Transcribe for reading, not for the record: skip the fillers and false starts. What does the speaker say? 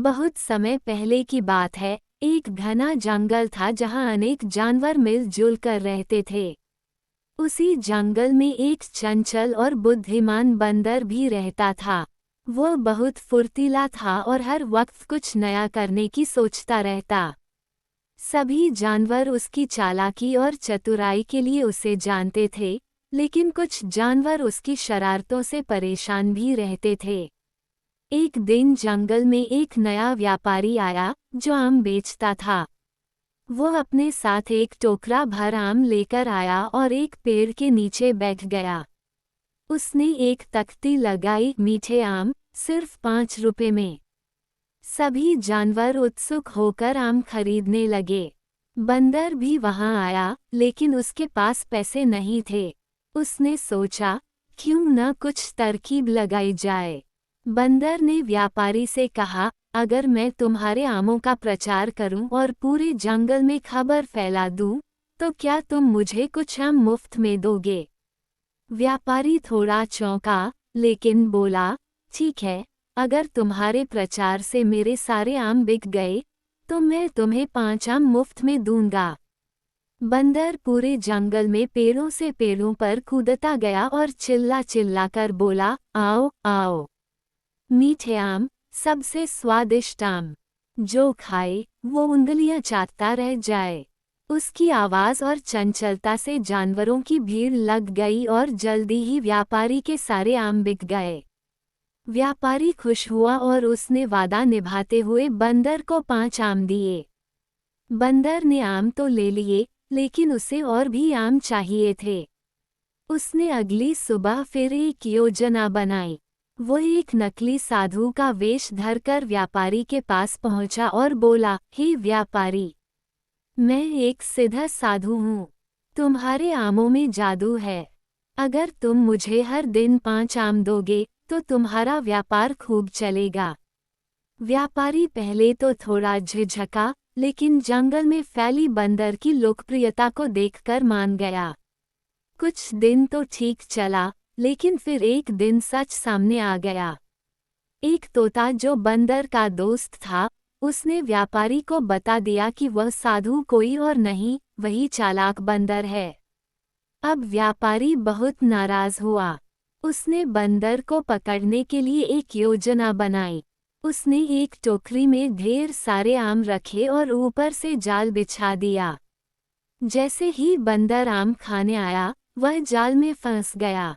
बहुत समय पहले की बात है। एक घना जंगल था जहां अनेक जानवर मिलजुल कर रहते थे। उसी जंगल में एक चंचल और बुद्धिमान बंदर भी रहता था। वो बहुत फुर्तीला था और हर वक्त कुछ नया करने की सोचता रहता। सभी जानवर उसकी चालाकी और चतुराई के लिए उसे जानते थे, लेकिन कुछ जानवर उसकी शरारतों से परेशान भी रहते थे। एक दिन जंगल में एक नया व्यापारी आया जो आम बेचता था। वो अपने साथ एक टोकरा भर आम लेकर आया और एक पेड़ के नीचे बैठ गया। उसने एक तख्ती लगाई, मीठे आम सिर्फ 5 रुपए में। सभी जानवर उत्सुक होकर आम खरीदने लगे। बंदर भी वहां आया, लेकिन उसके पास पैसे नहीं थे। उसने सोचा, क्यों न कुछ तरकीब लगाई जाए। बंदर ने व्यापारी से कहा, अगर मैं तुम्हारे आमों का प्रचार करूं और पूरे जंगल में खबर फैला दूं, तो क्या तुम मुझे कुछ आम मुफ्त में दोगे? व्यापारी थोड़ा चौंका, लेकिन बोला, ठीक है, अगर तुम्हारे प्रचार से मेरे सारे आम बिक गए, तो मैं तुम्हें 5 आम मुफ्त में दूंगा। बंदर पूरे जंगल में पेड़ों से पेड़ों पर कूदता गया और चिल्ला चिल्ला कर बोला, आओ आओ, मीठे आम, सबसे स्वादिष्ट आम। जो खाए वो उंगलियां चाटता रह जाए। उसकी आवाज और चंचलता से जानवरों की भीड़ लग गई और जल्दी ही व्यापारी के सारे आम बिक गए। व्यापारी खुश हुआ और उसने वादा निभाते हुए बंदर को 5 आम दिए। बंदर ने आम तो ले लिए, लेकिन उसे और भी आम चाहिए थे। उसने अगली सुबह फिर एक योजना बनाई। वो एक नकली साधु का वेश धरकर व्यापारी के पास पहुंचा और बोला, हे व्यापारी, मैं एक सीधा साधु हूँ। तुम्हारे आमों में जादू है। अगर तुम मुझे हर दिन 5 आम दोगे, तो तुम्हारा व्यापार खूब चलेगा। व्यापारी पहले तो थोड़ा झिझका, लेकिन जंगल में फैली बंदर की लोकप्रियता को देखकर मान गया। कुछ दिन तो ठीक चला, लेकिन फिर एक दिन सच सामने आ गया। एक तोता जो बंदर का दोस्त था, उसने व्यापारी को बता दिया कि वह साधु कोई और नहीं, वही चालाक बंदर है। अब व्यापारी बहुत नाराज हुआ। उसने बंदर को पकड़ने के लिए एक योजना बनाई। उसने एक टोकरी में ढेर सारे आम रखे और ऊपर से जाल बिछा दिया। जैसे ही बंदर आम खाने आया, वह जाल में फंस गया।